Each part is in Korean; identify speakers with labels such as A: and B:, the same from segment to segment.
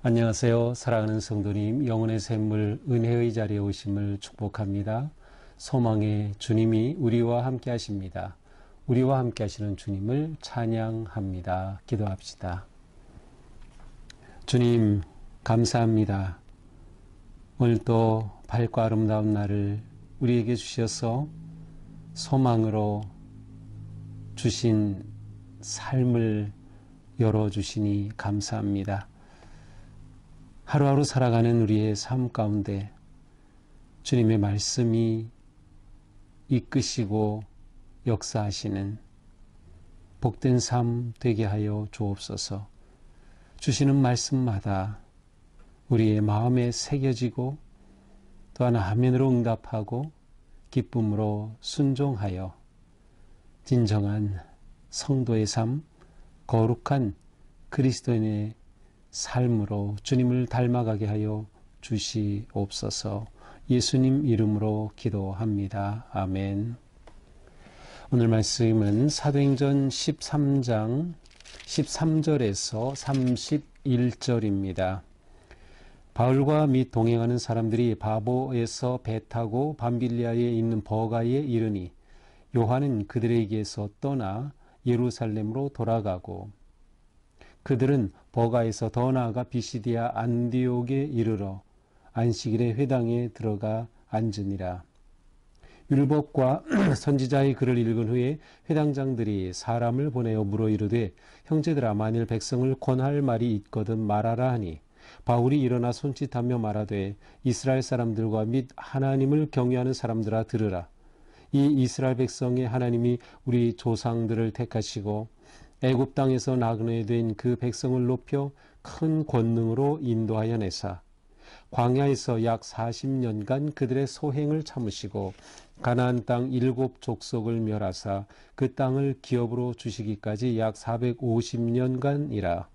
A: 안녕하세요. 사랑하는 성도님, 영혼의 샘물 은혜의 자리에 오심을 축복합니다. 소망의 주님이 우리와 함께 하십니다. 우리와 함께 하시는 주님을 찬양합니다. 기도합시다. 주님, 감사합니다. 오늘도 밝고 아름다운 날을 우리에게 주셔서 소망으로 주신 삶을 열어주시니 감사합니다. 하루하루 살아가는 우리의 삶 가운데 주님의 말씀이 이끄시고 역사하시는 복된 삶 되게 하여 주옵소서. 주시는 말씀마다 우리의 마음에 새겨지고 또 하나 아멘으로 응답하고 기쁨으로 순종하여 진정한 성도의 삶, 거룩한 그리스도인의 삶으로 주님을 닮아가게 하여 주시옵소서. 예수님 이름으로 기도합니다. 아멘. 오늘 말씀은 사도행전 13장 13절에서 31절입니다. 바울과 및 동행하는 사람들이 바보에서 배 타고 밤빌리아에 있는 버가에 이르니 요한은 그들에게서 떠나 예루살렘으로 돌아가고 그들은 버가에서 더 나아가 비시디아 안디옥에 이르러 안식일에 회당에 들어가 앉으니라. 율법과 선지자의 글을 읽은 후에 회당장들이 사람을 보내어 물어 이르되 형제들아 만일 백성을 권할 말이 있거든 말하라 하니 바울이 일어나 손짓하며 말하되 이스라엘 사람들과 및 하나님을 경외하는 사람들아 들으라. 이 이스라엘 백성의 하나님이 우리 조상들을 택하시고 애굽 땅에서 나그네된 그 백성을 높여 큰 권능으로 인도하여 내사 광야에서 약 40년간 그들의 소행을 참으시고 가나안 땅 7 족속을 멸하사 그 땅을 기업으로 주시기까지 약 450년간이라.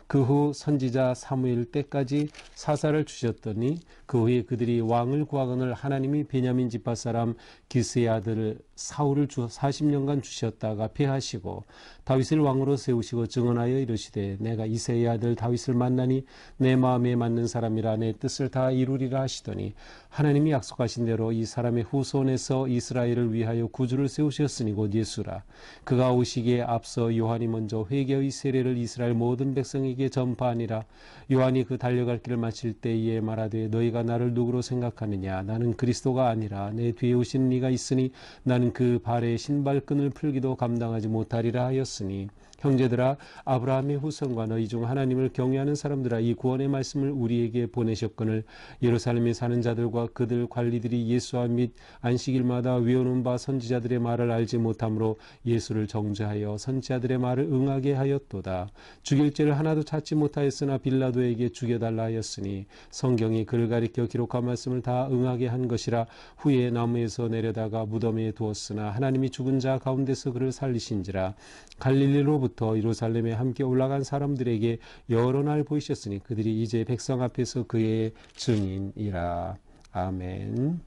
A: 그 후 선지자 사무엘 때까지 사사를 주셨더니 그 후에 그들이 왕을 구하거늘 하나님이 베냐민 지파 사람 기스의 아들 사울을 40년간 주셨다가 패하시고 다윗을 왕으로 세우시고 증언하여 이르시되 내가 이새의 아들 다윗을 만나니 내 마음에 맞는 사람이라 내 뜻을 다 이루리라 하시더니 하나님이 약속하신 대로 이 사람의 후손에서 이스라엘을 위하여 구주를 세우셨으니 곧 예수라. 그가 오시기에 앞서 요한이 먼저 회개의 세례를 이스라엘 모든 백성에게 전파하니라. 요한이 그 달려갈 길을 마칠 때에 말하되 너희가 나를 누구로 생각하느냐 나는 그리스도가 아니라 내 뒤에 오신 이가 있으니 나는 그 발의 신발끈을 풀기도 감당하지 못하리라 하였으니 형제들아 아브라함의 후손과 너희 중 하나님을 경외하는 사람들아 이 구원의 말씀을 우리에게 보내셨거늘 예루살렘에 사는 자들과 그들 관리들이 예수와 및 안식일마다 외우는 바 선지자들의 말을 알지 못하므로 예수를 정죄하여 선지자들의 말을 응하게 하였도다. 죽일 죄를 하나도 찾지 못하였으나 빌라도에게 죽여달라 하였으니 성경이 그를 가리켜 기록한 말씀을 다 응하게 한 것이라. 후에 나무에서 내려다가 무덤에 두었으나 하나님이 죽은 자 가운데서 그를 살리신지라. 갈릴리로부터 예루살렘에 함께 올라간 사람들에게 여러 날 보이셨으니 그들이 이제 백성 앞에서 그의 증인이라. 아멘.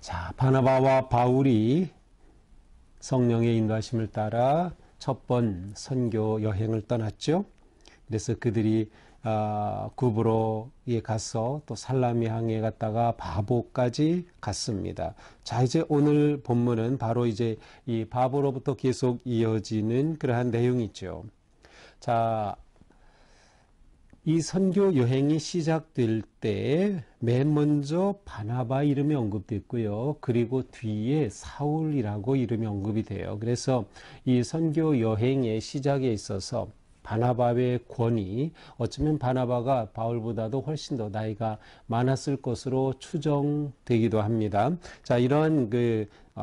A: 자, 바나바와 바울이 성령의 인도하심을 따라 첫 번 선교 여행을 떠났죠. 그래서 그들이 구브로에 가서 또 살라미항에 갔다가 바보까지 갔습니다. 자, 이제 오늘 본문은 바로 이제 이 바보로부터 계속 이어지는 그러한 내용이죠. 자, 이 선교 여행이 시작될 때 맨 먼저 바나바 이름이 언급됐고요. 그리고 뒤에 사울이라고 이름이 언급이 돼요. 그래서 이 선교 여행의 시작에 있어서 바나바의 권위, 어쩌면 바나바가 바울보다도 훨씬 더 나이가 많았을 것으로 추정되기도 합니다. 자, 이런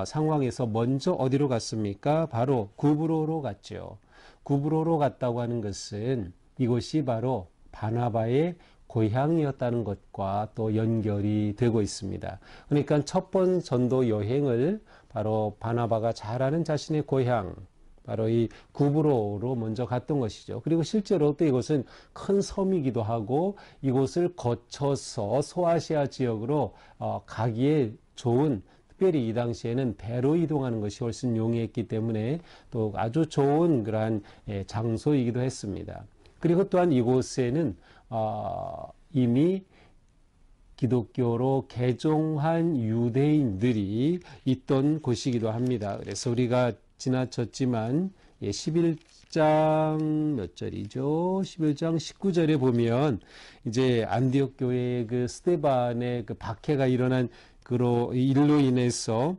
A: 상황에서 먼저 어디로 갔습니까? 바로 구브로로 갔죠. 구브로로 갔다고 하는 것은 이곳이 바로 바나바의 고향이었다는 것과 또 연결이 되고 있습니다. 그러니까 첫 번 전도 여행을 바로 바나바가 잘 아는 자신의 고향, 바로 이 구브로로 먼저 갔던 것이죠. 그리고 실제로 또 이곳은 큰 섬이기도 하고 이곳을 거쳐서 소아시아 지역으로 가기에 좋은, 특별히 이 당시에는 배로 이동하는 것이 훨씬 용이했기 때문에 또 아주 좋은 그러한 장소이기도 했습니다. 그리고 또한 이곳에는 이미 기독교로 개종한 유대인들이 있던 곳이기도 합니다. 그래서 우리가 지나쳤지만 11장 몇 절이죠? 11장 19절에 보면 이제 안디옥 교회의 그 스데반의 그 박해가 일어난 그로 일로 인해서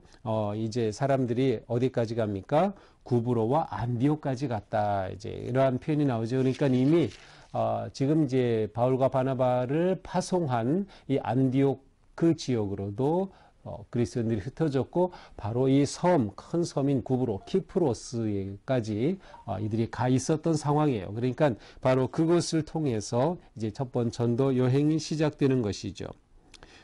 A: 이제 사람들이 어디까지 갑니까? 구브로와 안디옥까지 갔다. 이제 이러한 표현이 나오죠. 그러니까 이미 지금 이제 바울과 바나바를 파송한 이 안디옥 그 지역으로도 그리스도인들이 흩어졌고 바로 이 큰 섬인 구브로, 키프로스까지 이들이 가 있었던 상황이에요. 그러니까 바로 그곳을 통해서 이제 첫 번째 전도 여행이 시작되는 것이죠.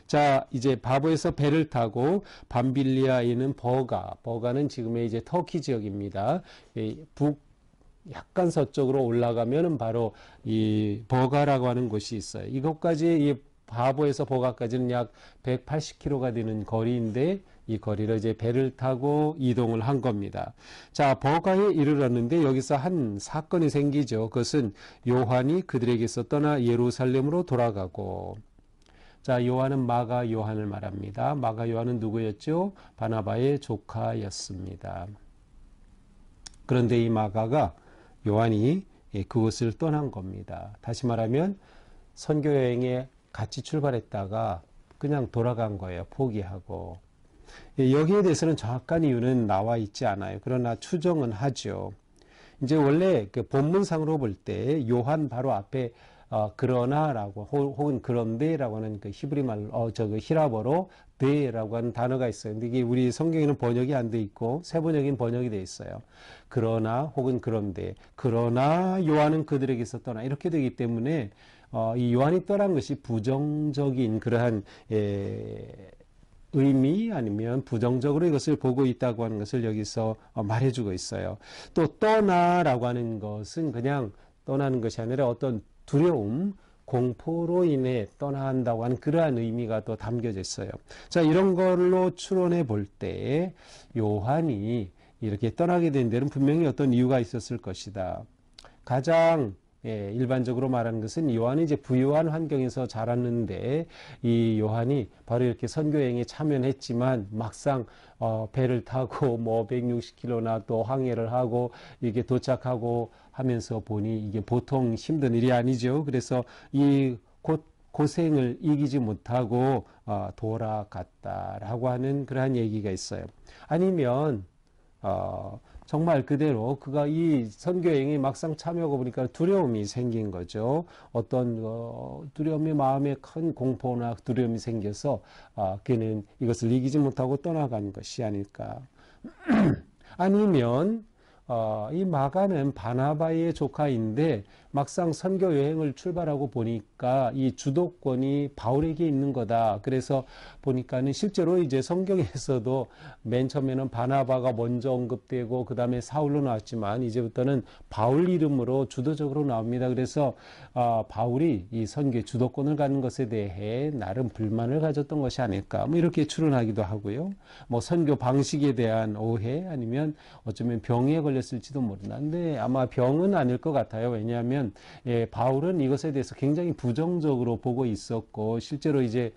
A: 자, 이제 바보에서 배를 타고 밤빌리아에 있는 버가는 지금의 이제 터키 지역입니다. 약간 서쪽으로 올라가면은 바로 이 버가라고 하는 곳이 있어요. 이것까지 이 바보에서 버가까지는 약 180km가 되는 거리인데 이 거리를 이제 배를 타고 이동을 한 겁니다. 자, 버가에 이르렀는데 여기서 한 사건이 생기죠. 그것은 요한이 그들에게서 떠나 예루살렘으로 돌아가고, 자, 요한은 마가 요한을 말합니다. 마가 요한은 누구였죠? 바나바의 조카였습니다. 그런데 이 마가가 요한이 그곳을 떠난 겁니다. 다시 말하면 선교 여행에 같이 출발했다가 그냥 돌아간 거예요. 포기하고. 여기에 대해서는 정확한 이유는 나와 있지 않아요. 그러나 추정은 하죠. 이제 원래 그 본문상으로 볼 때 요한 바로 앞에 그러나라고 혹은 그런데라고 하는 그 히브리 말 히라버로 데라고 하는 단어가 있어요. 근데 이게 우리 성경에는 번역이 안 돼 있고 세번역인 번역이 돼 있어요. 그러나 혹은 그런데, 그러나 요한은 그들에게서 떠나, 이렇게 되기 때문에 이 요한이 떠난 것이 부정적인 그러한 의미 아니면 부정적으로 이것을 보고 있다고 하는 것을 여기서 말해주고 있어요. 또 떠나라고 하는 것은 그냥 떠나는 것이 아니라 어떤 두려움, 공포로 인해 떠나간다고 하는 그러한 의미가 또 담겨져 있어요. 자, 이런 걸로 추론해 볼 때 요한이 이렇게 떠나게 된 데는 분명히 어떤 이유가 있었을 것이다. 가장 일반적으로 말하는 것은 요한이 이제 부유한 환경에서 자랐는데 이 요한이 바로 이렇게 선교여행에 참여했지만 막상 배를 타고 뭐 160km나 또 항해를 하고 이게 도착하고 하면서 보니 이게 보통 힘든 일이 아니죠. 그래서 이 고생을 이기지 못하고 돌아갔다라고 하는 그러한 얘기가 있어요. 아니면 정말 그대로 그가 이 선교여행에 막상 참여하고 보니까 두려움이 생긴 거죠. 어떤 두려움이 마음에 큰 공포나 두려움이 생겨서 그는 이것을 이기지 못하고 떠나간 것이 아닐까. 아니면 이 마가는 바나바의 조카인데 막상 선교 여행을 출발하고 보니까 이 주도권이 바울에게 있는 거다. 그래서 보니까는 실제로 이제 성경에서도 맨 처음에는 바나바가 먼저 언급되고 그 다음에 사울로 나왔지만 이제부터는 바울 이름으로 주도적으로 나옵니다. 그래서 바울이 이 선교의 주도권을 갖는 것에 대해 나름 불만을 가졌던 것이 아닐까. 뭐 이렇게 추론하기도 하고요. 뭐 선교 방식에 대한 오해 아니면 어쩌면 병에 걸렸을지도 모른다는데 아마 병은 아닐 것 같아요. 왜냐하면 바울은 이것에 대해서 굉장히 부정적으로 보고 있었고 실제로 이제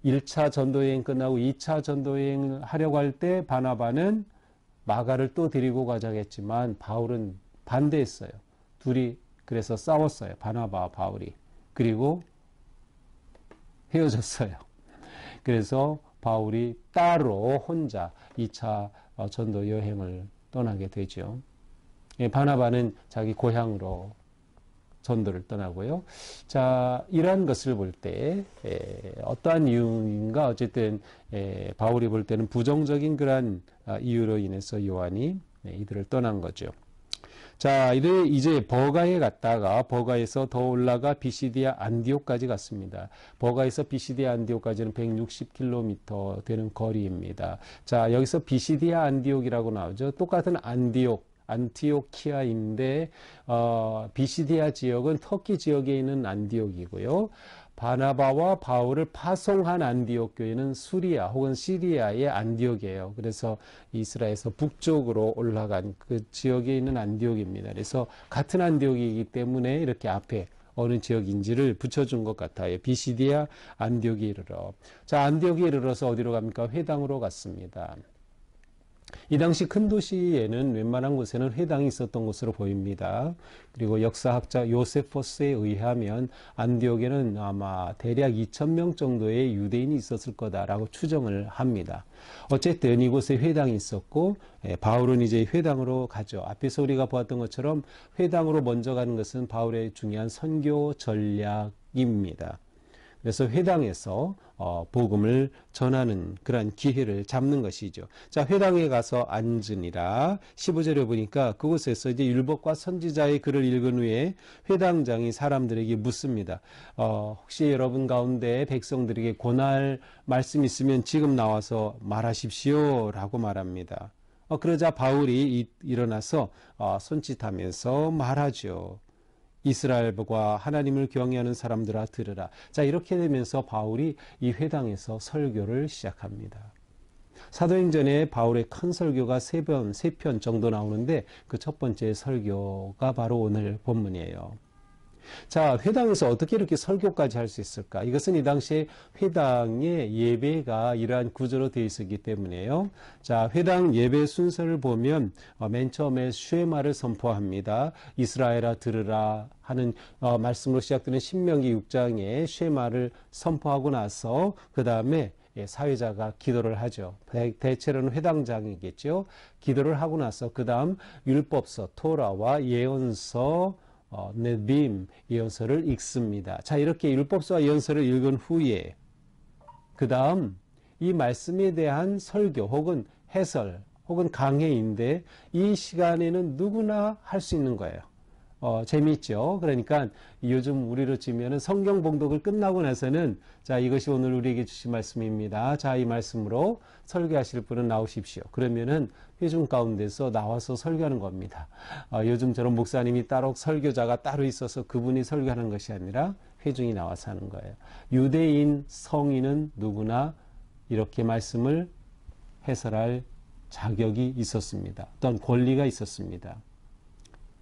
A: 1차 전도여행 끝나고 2차 전도여행을 하려고 할 때 바나바는 마가를 또 데리고 가자고 했지만 바울은 반대했어요. 둘이 그래서 싸웠어요. 바나바와 바울이. 그리고 헤어졌어요. 그래서 바울이 따로 혼자 2차 전도 여행을 떠나게 되죠. 바나바는 자기 고향으로 전도를 떠나고요. 자, 이러한 것을 볼 때 어떠한 이유인가 어쨌든 바울이 볼 때는 부정적인 그러한 이유로 인해서 요한이 이들을 떠난 거죠. 자, 이제 버가에 갔다가 버가에서 더 올라가 비시디아 안디옥까지 갔습니다. 버가에서 비시디아 안디옥까지는 160km 되는 거리입니다. 자, 여기서 비시디아 안디옥이라고 나오죠. 똑같은 안티오키아인데 비시디아 지역은 터키 지역에 있는 안디옥이고요. 바나바와 바울을 파송한 안디옥 교회는 수리아 혹은 시리아의 안디옥이에요. 그래서 이스라엘에서 북쪽으로 올라간 그 지역에 있는 안디옥입니다. 그래서 같은 안디옥이기 때문에 이렇게 앞에 어느 지역인지를 붙여준 것 같아요. 비시디아 안디옥에 이르러. 자, 안디옥에 이르러서 어디로 갑니까? 회당으로 갔습니다. 이 당시 큰 도시에는 웬만한 곳에는 회당이 있었던 것으로 보입니다. 그리고 역사학자 요세포스에 의하면 안디옥에는 아마 대략 2,000명 정도의 유대인이 있었을 거다라고 추정을 합니다. 어쨌든 이곳에 회당이 있었고 바울은 이제 회당으로 가죠. 앞에서 우리가 보았던 것처럼 회당으로 먼저 가는 것은 바울의 중요한 선교 전략입니다. 그래서 회당에서 복음을 전하는 그런 기회를 잡는 것이죠. 자, 회당에 가서 앉으니라. 15절에 보니까 그곳에서 이제 율법과 선지자의 글을 읽은 후에 회당장이 사람들에게 묻습니다. 혹시 여러분 가운데 백성들에게 권할 말씀 있으면 지금 나와서 말하십시오 라고 말합니다. 그러자 바울이 일어나서 손짓하면서 말하죠. 이스라엘과 하나님을 경외하는 사람들아 들으라. 자, 이렇게 되면서 바울이 이 회당에서 설교를 시작합니다. 사도행전에 바울의 큰 설교가 세 편 정도 나오는데 그 첫 번째 설교가 바로 오늘 본문이에요. 자, 회당에서 어떻게 이렇게 설교까지 할 수 있을까? 이것은 이 당시에 회당의 예배가 이러한 구조로 되어 있었기 때문에요. 자, 회당 예배 순서를 보면 맨 처음에 쉐마를 선포합니다. 이스라엘아 들으라 하는 말씀으로 시작되는 신명기 6장에 쉐마를 선포하고 나서 그 다음에 사회자가 기도를 하죠. 대체로는 회당장이겠죠. 기도를 하고 나서 그 다음 율법서, 토라와 예언서, 네빔 예언서를 읽습니다. 자, 이렇게 율법서와 예언서를 읽은 후에 그 다음 이 말씀에 대한 설교 혹은 해설 혹은 강해인데 이 시간에는 누구나 할 수 있는 거예요. 재미있죠. 그러니까 요즘 우리로 치면은 성경 봉독을 끝나고 나서는 자, 이것이 오늘 우리에게 주신 말씀입니다. 자, 이 말씀으로 설교하실 분은 나오십시오. 그러면은 회중 가운데서 나와서 설교하는 겁니다. 요즘처럼 목사님이 따로 설교자가 따로 있어서 그분이 설교하는 것이 아니라 회중이 나와서 하는 거예요. 유대인 성인은 누구나 이렇게 말씀을 해설할 자격이 있었습니다. 또한 권리가 있었습니다.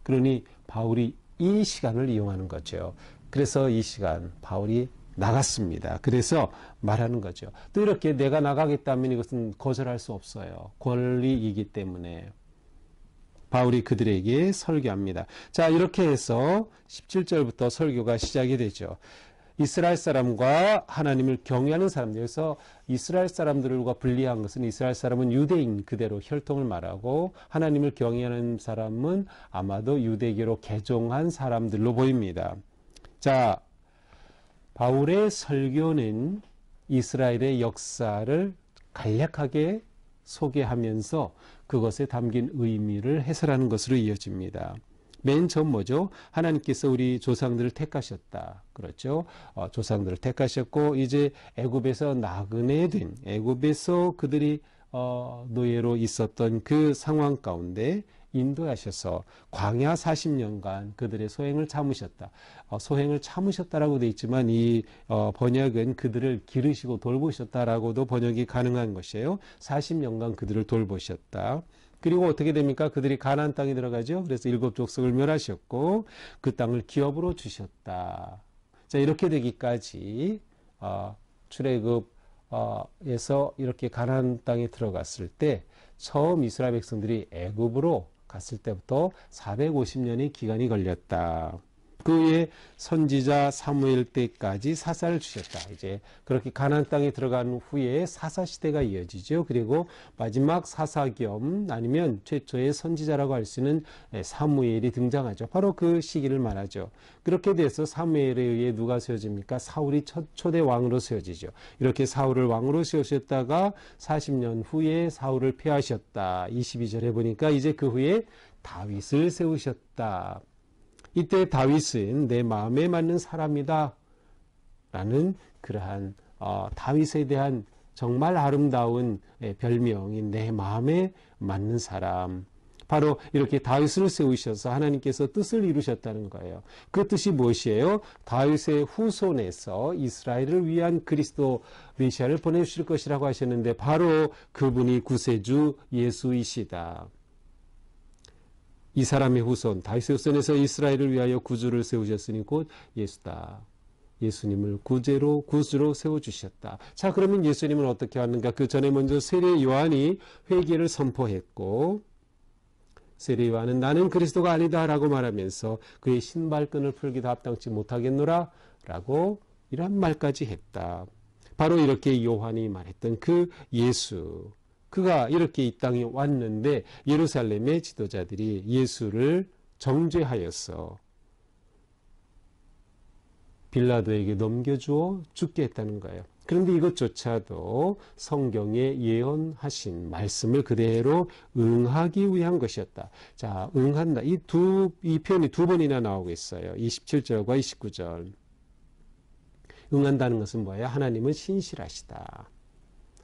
A: 그러니 바울이 이 시간을 이용하는 거죠. 그래서 이 시간 바울이 나갔습니다. 그래서 말하는 거죠. 또 이렇게 내가 나가겠다면 이것은 거절할 수 없어요. 권리이기 때문에 바울이 그들에게 설교합니다. 자, 이렇게 해서 17절부터 설교가 시작이 되죠. 이스라엘 사람과 하나님을 경외하는 사람들, 여기서 이스라엘 사람들과 분리한 것은 이스라엘 사람은 유대인 그대로 혈통을 말하고 하나님을 경외하는 사람은 아마도 유대교로 개종한 사람들로 보입니다. 자, 바울의 설교는 이스라엘의 역사를 간략하게 소개하면서 그것에 담긴 의미를 해설하는 것으로 이어집니다. 맨 처음 뭐죠? 하나님께서 우리 조상들을 택하셨다. 그렇죠? 조상들을 택하셨고 이제 애굽에서 나그네 된 애굽에서 그들이 노예로 있었던 그 상황 가운데 인도하셔서 광야 40년간 그들의 소행을 참으셨다. 소행을 참으셨다라고 되어 있지만 이 번역은 그들을 기르시고 돌보셨다라고도 번역이 가능한 것이에요. 40년간 그들을 돌보셨다. 그리고 어떻게 됩니까? 그들이 가나안 땅에 들어가죠. 그래서 7 족속을 멸하셨고 그 땅을 기업으로 주셨다. 자, 이렇게 되기까지 출애굽에서 이렇게 가나안 땅에 들어갔을 때 처음 이스라엘 백성들이 애굽으로 갔을 때부터 450년의 기간이 걸렸다. 그 후에 선지자 사무엘 때까지 사사를 주셨다. 이제 그렇게 가나안 땅에 들어간 후에 사사 시대가 이어지죠. 그리고 마지막 사사 겸 아니면 최초의 선지자라고 할 수 있는 사무엘이 등장하죠. 바로 그 시기를 말하죠. 그렇게 돼서 사무엘에 의해 누가 세워집니까? 사울이 초대 왕으로 세워지죠. 이렇게 사울을 왕으로 세우셨다가 40년 후에 사울을 폐하셨다. 22절에 보니까 이제 그 후에 다윗을 세우셨다. 이때 다윗은 내 마음에 맞는 사람이다 라는 그러한 다윗에 대한 정말 아름다운 별명인 내 마음에 맞는 사람. 바로 이렇게 다윗을 세우셔서 하나님께서 뜻을 이루셨다는 거예요. 그 뜻이 무엇이에요? 다윗의 후손에서 이스라엘을 위한 그리스도 메시아를 보내주실 것이라고 하셨는데 바로 그분이 구세주 예수이시다. 이 사람의 후손, 다윗의 후손에서 이스라엘을 위하여 구주를 세우셨으니 곧 예수다. 예수님을 구주로 세워주셨다. 자, 그러면 예수님은 어떻게 왔는가? 그 전에 먼저 세례 요한이 회개를 선포했고, 세례 요한은 나는 그리스도가 아니다 라고 말하면서 그의 신발끈을 풀기도 합당치 못하겠노라 라고 이런 말까지 했다. 바로 이렇게 요한이 말했던 그 예수, 그가 이렇게 이 땅에 왔는데 예루살렘의 지도자들이 예수를 정죄하여서 빌라도에게 넘겨주어 죽게 했다는 거예요. 그런데 이것조차도 성경에 예언하신 말씀을 그대로 응하기 위한 것이었다. 자, 응한다. 이 표현이 두 번이나 나오고 있어요. 27절과 29절. 응한다는 것은 뭐예요? 하나님은 신실하시다.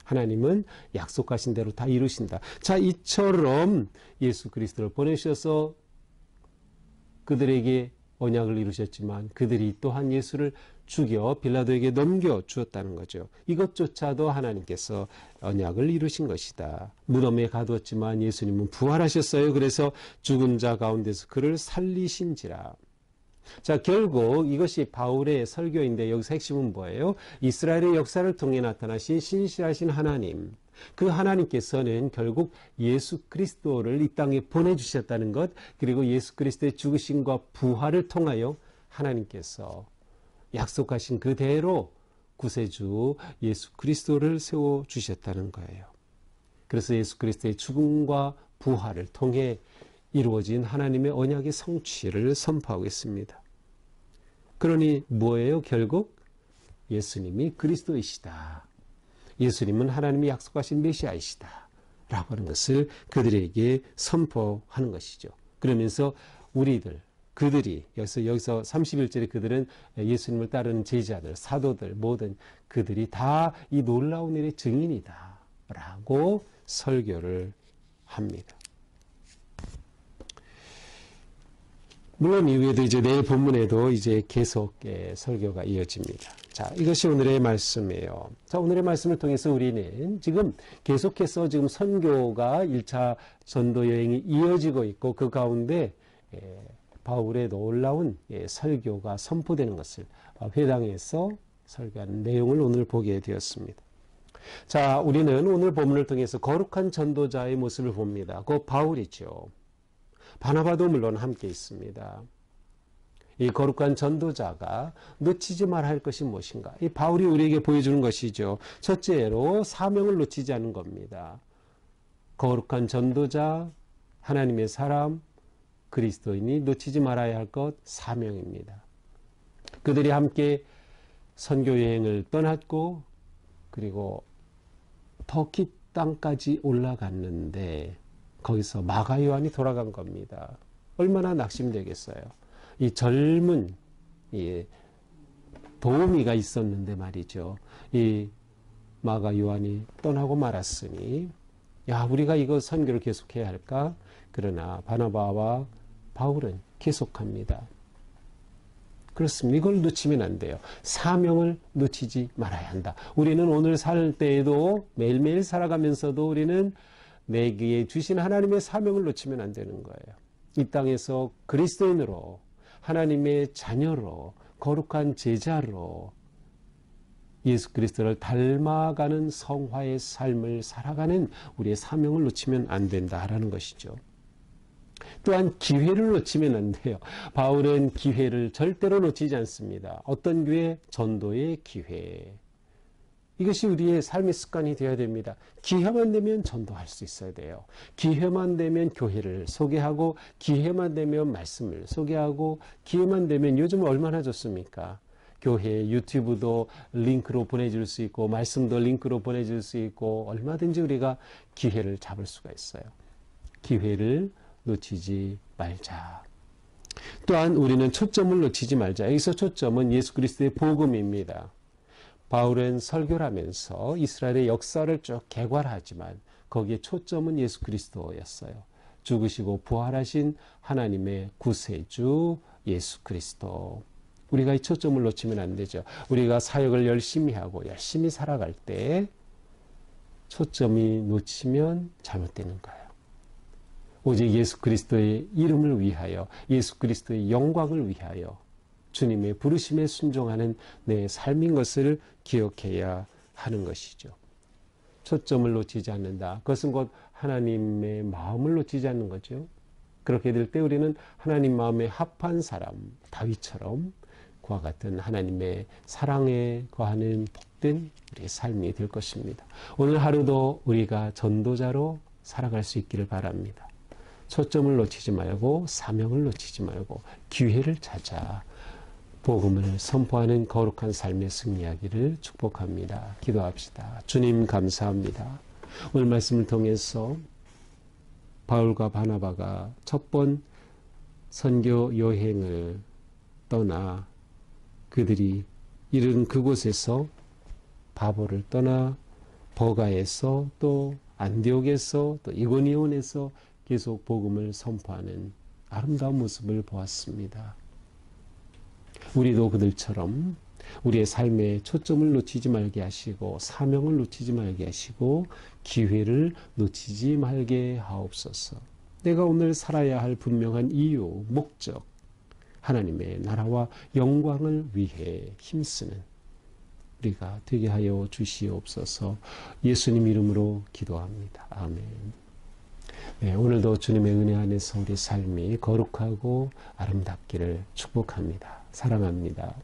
A: 하나님은 약속하신 대로 다 이루신다. 자, 이처럼 예수 그리스도를 보내셔서 그들에게 언약을 이루셨지만 그들이 또한 예수를 죽여 빌라도에게 넘겨 주었다는 거죠. 이것조차도 하나님께서 언약을 이루신 것이다. 무덤에 가두었지만 예수님은 부활하셨어요. 그래서 죽은 자 가운데서 그를 살리신지라. 자, 결국 이것이 바울의 설교인데 여기서 핵심은 뭐예요? 이스라엘의 역사를 통해 나타나신 신실하신 하나님, 그 하나님께서는 결국 예수 그리스도를 이 땅에 보내주셨다는 것, 그리고 예수 그리스도의 죽으심과 부활을 통하여 하나님께서 약속하신 그대로 구세주 예수 그리스도를 세워주셨다는 거예요. 그래서 예수 그리스도의 죽음과 부활을 통해 이루어진 하나님의 언약의 성취를 선포하고 있습니다. 그러니 뭐예요? 결국 예수님이 그리스도이시다. 예수님은 하나님이 약속하신 메시아이시다. 라고 하는 것을 그들에게 선포하는 것이죠. 그러면서 그들이 여기서 31절에 그들은 예수님을 따르는 제자들, 사도들, 모든 그들이 다 이 놀라운 일의 증인이다. 라고 설교를 합니다. 물론 이후에도 이제 내일 본문에도 이제 계속 설교가 이어집니다. 자, 이것이 오늘의 말씀이에요. 자, 오늘의 말씀을 통해서 우리는 지금 계속해서 지금 선교가 1차 전도 여행이 이어지고 있고 그 가운데 바울의 놀라운 설교가 선포되는 것을 회당에서 설교하는 내용을 오늘 보게 되었습니다. 자, 우리는 오늘 본문을 통해서 거룩한 전도자의 모습을 봅니다. 그 바울이죠. 바나바도 물론 함께 있습니다. 이 거룩한 전도자가 놓치지 말아야 할 것이 무엇인가? 이 바울이 우리에게 보여주는 것이죠. 첫째로 사명을 놓치지 않는 겁니다. 거룩한 전도자, 하나님의 사람, 그리스도인이 놓치지 말아야 할 것 사명입니다. 그들이 함께 선교 여행을 떠났고 그리고 터키 땅까지 올라갔는데 거기서 마가 요한이 돌아간 겁니다. 얼마나 낙심되겠어요. 이 젊은 도우미가 있었는데 말이죠. 이 마가 요한이 떠나고 말았으니 야, 우리가 이거 선교를 계속해야 할까? 그러나 바나바와 바울은 계속합니다. 그렇습니다. 이걸 놓치면 안 돼요. 사명을 놓치지 말아야 한다. 우리는 오늘 살 때에도 매일매일 살아가면서도 우리는 내게 주신 하나님의 사명을 놓치면 안 되는 거예요. 이 땅에서 그리스도인으로 하나님의 자녀로 거룩한 제자로 예수 그리스도를 닮아가는 성화의 삶을 살아가는 우리의 사명을 놓치면 안 된다라는 것이죠. 또한 기회를 놓치면 안 돼요. 바울은 기회를 절대로 놓치지 않습니다. 어떤 기회? 전도의 기회. 이것이 우리의 삶의 습관이 되어야 됩니다. 기회만 되면 전도할 수 있어야 돼요. 기회만 되면 교회를 소개하고 기회만 되면 말씀을 소개하고 기회만 되면 요즘 얼마나 좋습니까? 교회 유튜브도 링크로 보내줄 수 있고 말씀도 링크로 보내줄 수 있고 얼마든지 우리가 기회를 잡을 수가 있어요. 기회를 놓치지 말자. 또한 우리는 초점을 놓치지 말자. 여기서 초점은 예수 그리스도의 복음입니다. 바울은 설교를 하면서 이스라엘의 역사를 쭉 개괄하지만 거기에 초점은 예수 그리스도였어요. 죽으시고 부활하신 하나님의 구세주 예수 그리스도. 우리가 이 초점을 놓치면 안 되죠. 우리가 사역을 열심히 하고 열심히 살아갈 때 초점이 놓치면 잘못되는 거예요. 오직 예수 그리스도의 이름을 위하여, 예수 그리스도의 영광을 위하여 주님의 부르심에 순종하는 내 삶인 것을 기억해야 하는 것이죠. 초점을 놓치지 않는다. 그것은 곧 하나님의 마음을 놓치지 않는 거죠. 그렇게 될 때 우리는 하나님 마음에 합한 사람, 다윗처럼 그와 같은 하나님의 사랑에 거하는 복된 우리의 삶이 될 것입니다. 오늘 하루도 우리가 전도자로 살아갈 수 있기를 바랍니다. 초점을 놓치지 말고 사명을 놓치지 말고 기회를 찾아 복음을 선포하는 거룩한 삶에 승리하기를 축복합니다. 기도합시다. 주님 감사합니다. 오늘 말씀을 통해서 바울과 바나바가 첫 번 선교 여행을 떠나 그들이 이른 그곳에서 바보를 떠나 버가에서 또 안디옥에서 또 이고니온에서 계속 복음을 선포하는 아름다운 모습을 보았습니다. 우리도 그들처럼 우리의 삶에 초점을 놓치지 말게 하시고 사명을 놓치지 말게 하시고 기회를 놓치지 말게 하옵소서. 내가 오늘 살아야 할 분명한 이유, 목적, 하나님의 나라와 영광을 위해 힘쓰는 우리가 되게 하여 주시옵소서. 예수님 이름으로 기도합니다. 아멘. 네, 오늘도 주님의 은혜 안에서 우리 삶이 거룩하고 아름답기를 축복합니다. 사랑합니다.